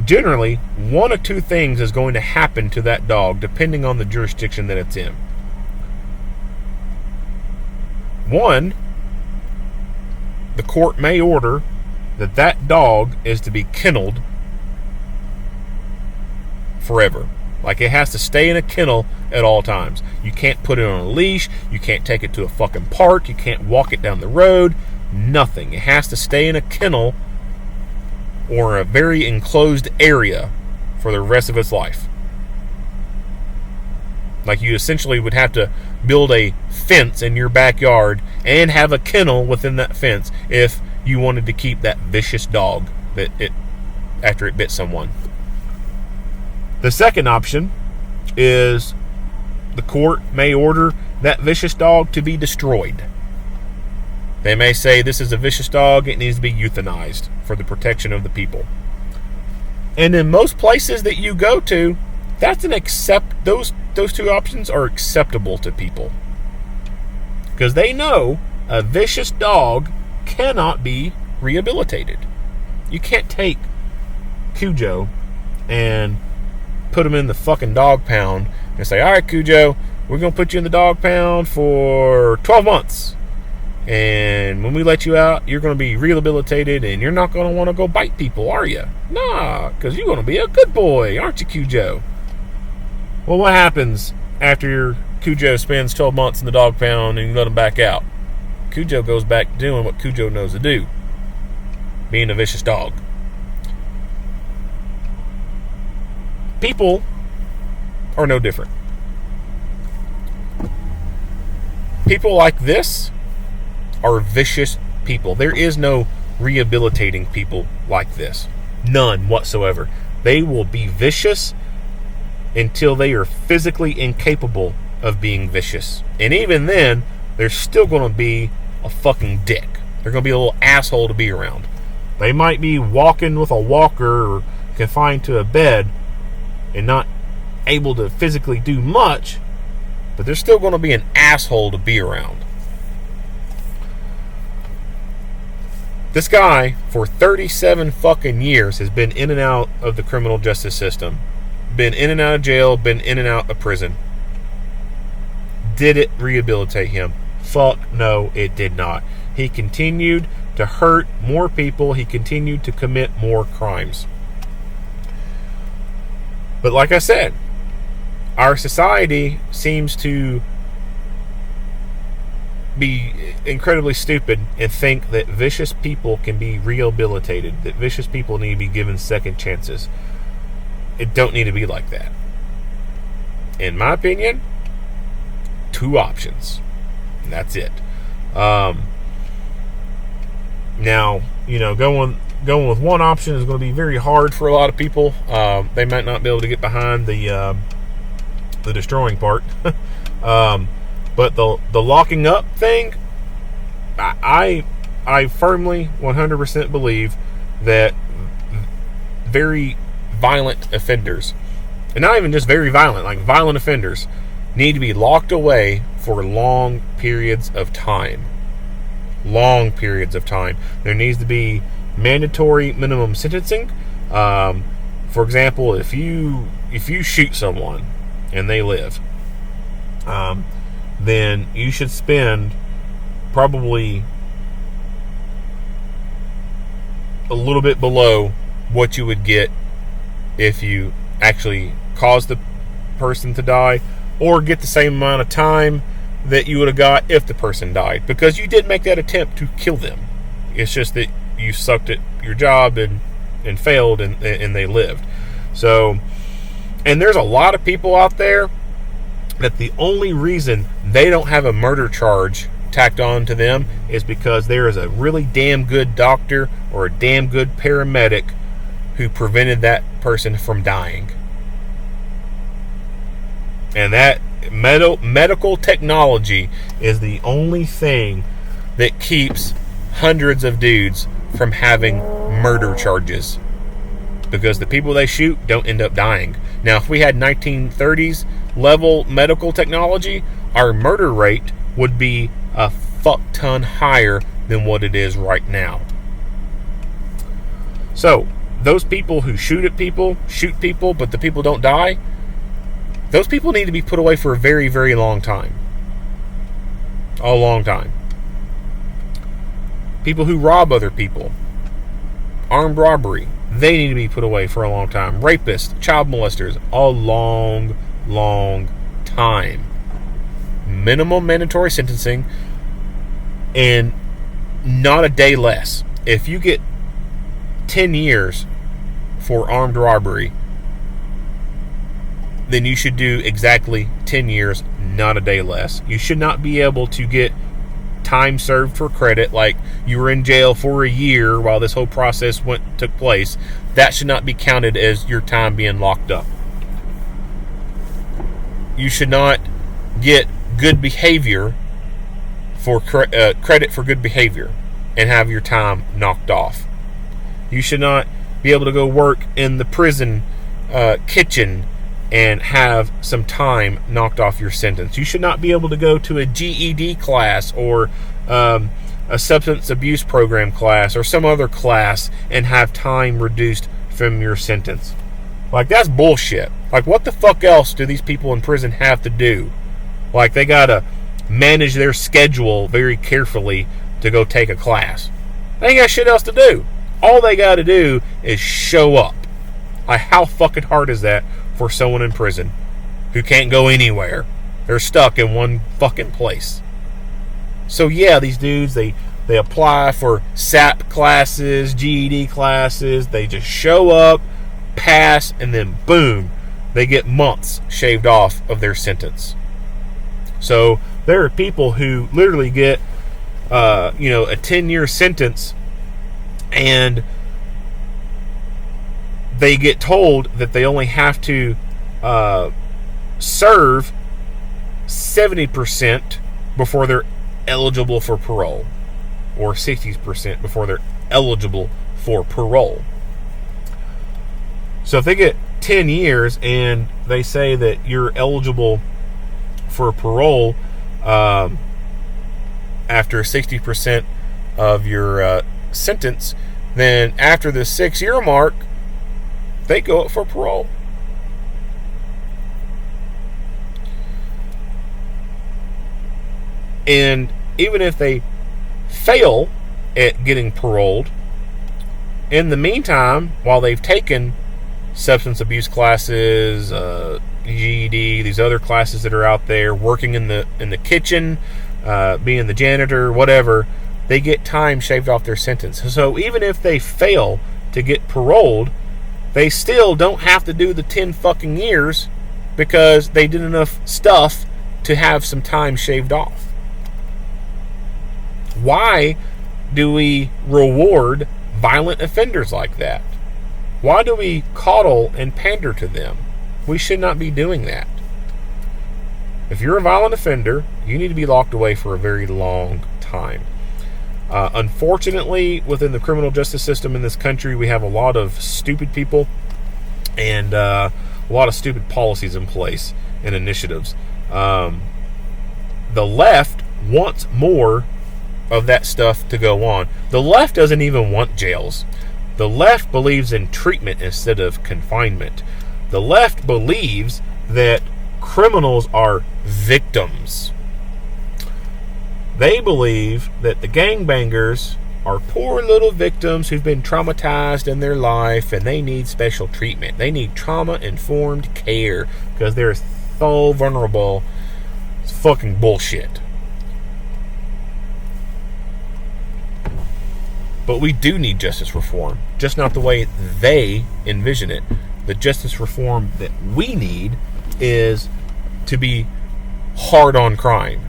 generally one of two things is going to happen to that dog depending on the jurisdiction that it's in. One, the court may order that dog is to be kenneled forever. Like, it has to stay in a kennel at all times. You can't put it on a leash. You can't take it to a fucking park. You can't walk it down the road. Nothing. It has to stay in a kennel or a very enclosed area for the rest of its life. Like, you essentially would have to build a fence in your backyard and have a kennel within that fence if you wanted to keep that vicious dog after it bit someone. The second option is the court may order that vicious dog to be destroyed. They may say, this is a vicious dog, it needs to be euthanized for the protection of the people. And in most places that you go to, that's those two options are acceptable to people. Because they know a vicious dog cannot be rehabilitated. You can't take Cujo and put him in the fucking dog pound and say, all right, Cujo, we're going to put you in the dog pound for 12 months. And when we let you out, you're going to be rehabilitated and you're not going to want to go bite people, are you? Nah, because you're going to be a good boy, aren't you, Cujo? Well, what happens after your Cujo spends 12 months in the dog pound and you let him back out? Cujo goes back to doing what Cujo knows to do, being a vicious dog. People are no different. People like this are vicious people. There is no rehabilitating people like this. None whatsoever. They will be vicious until they are physically incapable of being vicious. And even then, they're still going to be a fucking dick. They're going to be a little asshole to be around. They might be walking with a walker or confined to a bed and not able to physically do much, but they're still going to be an asshole to be around. This guy, for 37 fucking years, has been in and out of the criminal justice system. Been in and out of jail, been in and out of prison. Did it rehabilitate him? Fuck no, it did not. He continued to hurt more people. He continued to commit more crimes. But like I said, our society seems to be incredibly stupid and think that vicious people can be rehabilitated, that vicious people need to be given second chances. It don't need to be like that. In my opinion, two options. And that's it. Now, going with one option is going to be very hard for a lot of people. They might not be able to get behind the destroying part. But the locking up thing, I firmly 100% believe that very violent offenders, and not even just very violent, like violent offenders, need to be locked away for long periods of time. Long periods of time. There needs to be mandatory minimum sentencing. For example, if you shoot someone and they live, then you should spend probably a little bit below what you would get if you actually caused the person to die or get the same amount of time that you would have got if the person died, because you did make that attempt to kill them. It's just that you sucked at your job and failed, and they lived. So, and there's a lot of people out there that the only reason they don't have a murder charge tacked on to them is because there is a really damn good doctor or a damn good paramedic who prevented that person from dying. And that medical technology is the only thing that keeps hundreds of dudes from having murder charges, because the people they shoot don't end up dying. Now, if we had 1930s level medical technology, our murder rate would be a fuck ton higher than what it is right now. So, those people who shoot people, but the people don't die, those people need to be put away for a very, very long time. A long time. People who rob other people, armed robbery, they need to be put away for a long time. Rapists, child molesters, a long, long time. Minimum mandatory sentencing, and not a day less. If you get 10 years for armed robbery, then you should do exactly 10 years, not a day less. You should not be able to get time served for credit, like you were in jail for a year while this whole process took place. That should not be counted as your time being locked up. You should not get good behavior for credit for good behavior and have your time knocked off. You should not be able to go work in the prison kitchen and have some time knocked off your sentence. You should not be able to go to a GED class or a substance abuse program class or some other class and have time reduced from your sentence. Like, that's bullshit. Like, what the fuck else do these people in prison have to do? Like, they gotta manage their schedule very carefully to go take a class. They ain't got shit else to do. All they gotta do is show up. Like, how fucking hard is that for someone in prison who can't go anywhere? They're stuck in one fucking place. So yeah, these dudes, they apply for SAP classes, GED classes, they just show up, pass, and then boom, they get months shaved off of their sentence. So there are people who literally get a 10-year sentence, and they get told that they only have to serve 70% before they're eligible for parole, or 60% before they're eligible for parole. So if they get 10 years and they say that you're eligible for parole after 60% of your sentence, then after the 6-year mark, they go up for parole. And even if they fail at getting paroled, in the meantime, while they've taken substance abuse classes, GED, these other classes that are out there, working in the kitchen, being the janitor, whatever, they get time shaved off their sentence. So even if they fail to get paroled, they still don't have to do the 10 fucking years because they did enough stuff to have some time shaved off. Why do we reward violent offenders like that? Why do we coddle and pander to them? We should not be doing that. If you're a violent offender, you need to be locked away for a very long time. Unfortunately, within the criminal justice system in this country, we have a lot of stupid people and a lot of stupid policies in place and initiatives. The left wants more of that stuff to go on. The left doesn't even want jails. The left believes in treatment instead of confinement. The left believes that criminals are victims. They believe that the gangbangers are poor little victims who've been traumatized in their life and they need special treatment. They need trauma-informed care because they're so vulnerable. It's fucking bullshit. But we do need justice reform, just not the way they envision it. The justice reform that we need is to be hard on crime,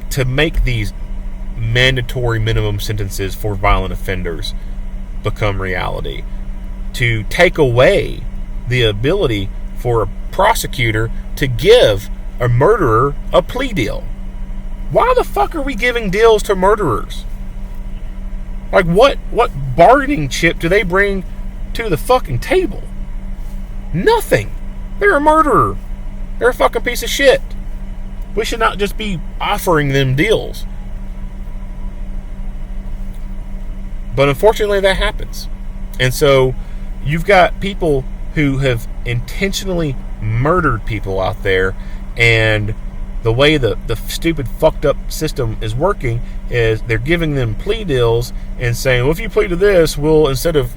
to make these mandatory minimum sentences for violent offenders become reality, to take away the ability for a prosecutor to give a murderer a plea deal. Why the fuck are we giving deals to murderers? Like, what bargaining chip do they bring to the fucking table? Nothing. They're a murderer. They're a fucking piece of shit. We should not just be offering them deals. But unfortunately, that happens. And so, you've got people who have intentionally murdered people out there, and the way the stupid fucked up system is working is they're giving them plea deals and saying, well, if you plead to this, we'll, instead of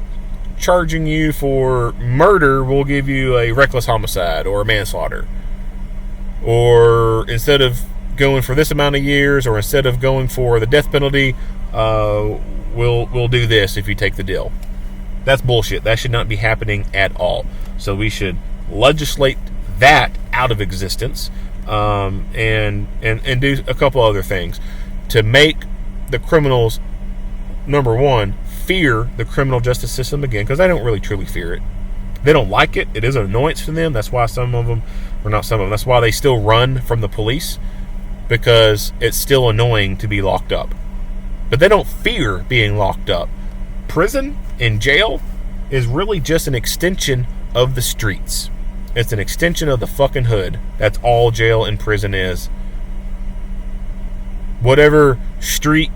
charging you for murder, we'll give you a reckless homicide or a manslaughter. Or instead of going for this amount of years, or instead of going for the death penalty, we'll do this if you take the deal. That's bullshit. That should not be happening at all. So we should legislate that out of existence. And do a couple other things to make the criminals, number one, fear the criminal justice system again, because they don't really truly fear it. They don't like it. It is an annoyance to them. That's why some of them, or not some of them, that's why they still run from the police, because it's still annoying to be locked up. But they don't fear being locked up. Prison and jail is really just an extension of the streets. It's an extension of the fucking hood. That's all jail and prison is. Whatever street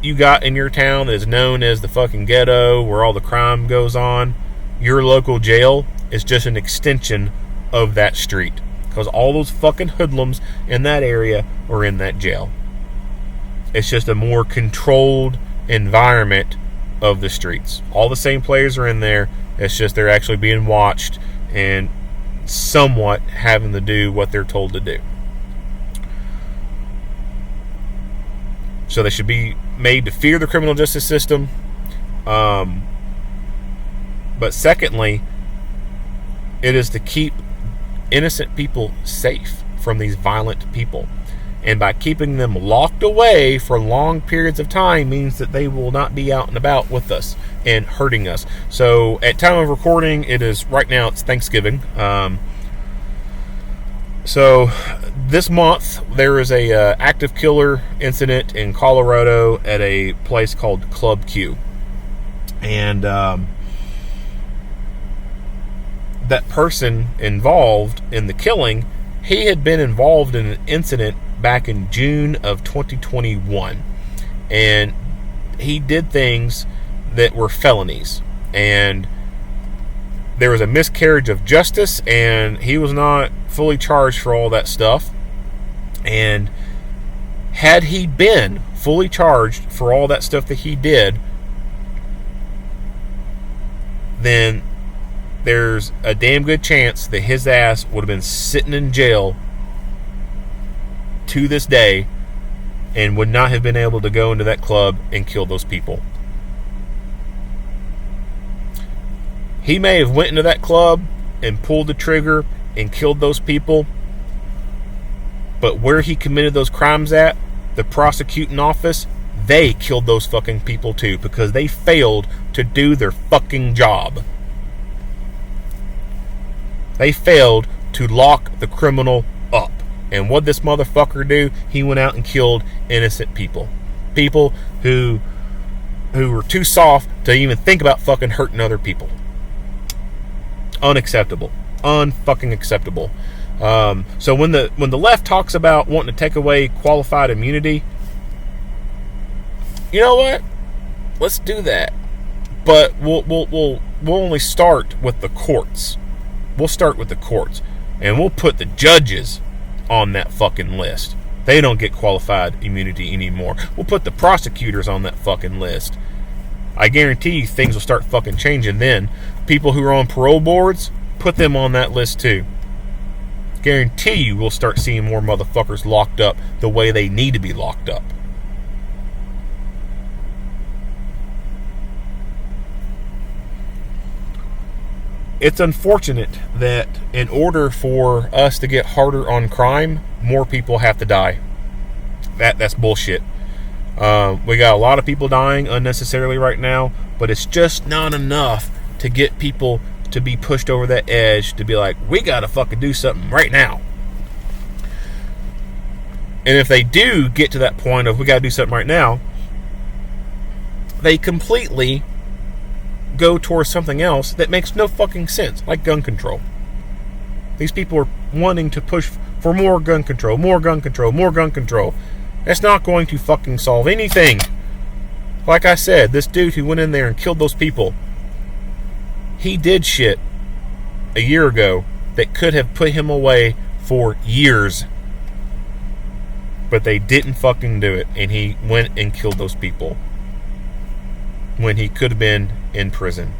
you got in your town that is known as the fucking ghetto, where all the crime goes on, your local jail is just an extension of that street. Because all those fucking hoodlums in that area are in that jail. It's just a more controlled environment of the streets. All the same players are in there. It's just they're actually being watched and somewhat having to do what they're told to do. So they should be made to fear the criminal justice system. But secondly, it is to keep innocent people safe from these violent people. And by keeping them locked away for long periods of time means that they will not be out and about with us and hurting us. So at time of recording, it is right now, it's Thanksgiving. So this month there is a active killer incident in Colorado at a place called Club Q. And that person involved in the killing, he had been involved in an incident back in June of 2021, and he did things that were felonies, and there was a miscarriage of justice, and he was not fully charged for all that stuff. And had he been fully charged for all that stuff that he did, then there's a damn good chance that his ass would have been sitting in jail to this day and would not have been able to go into that club and kill those people. He may have went into that club and pulled the trigger and killed those people, but where he committed those crimes at, the prosecuting office, they killed those fucking people too, because they failed to do their fucking job. They failed to lock the criminal up. And what this motherfucker do? He went out and killed innocent people. People who were too soft to even think about fucking hurting other people. Unacceptable. Unfucking acceptable. So when the left talks about wanting to take away qualified immunity, you know what? Let's do that. But we'll only start with the courts. We'll start with the courts, and we'll put the judges on that fucking list. They don't get qualified immunity anymore. We'll put the prosecutors on that fucking list. I guarantee you things will start fucking changing then. People who are on parole boards, put them on that list too. Guarantee you we'll start seeing more motherfuckers locked up the way they need to be locked up. It's unfortunate that in order for us to get harder on crime, more people have to die. That's bullshit. We got a lot of people dying unnecessarily right now, but it's just not enough to get people to be pushed over that edge to be like, we gotta fucking do something right now. And if they do get to that point of we gotta do something right now, they completely go towards something else that makes no fucking sense, like gun control. These people are wanting to push for more gun control, more gun control, more gun control. That's not going to fucking solve anything. Like I said, this dude who went in there and killed those people, he did shit a year ago that could have put him away for years. But they didn't fucking do it, and he went and killed those people when he could have been in prison.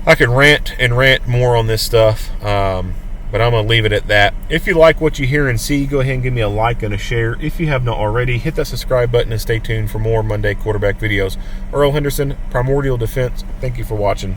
I could rant and rant more on this stuff, but I'm going to leave it at that. If you like what you hear and see, go ahead and give me a like and a share. If you have not already, hit that subscribe button and stay tuned for more Monday quarterback videos. Earl Henderson, Primordial Defense. Thank you for watching.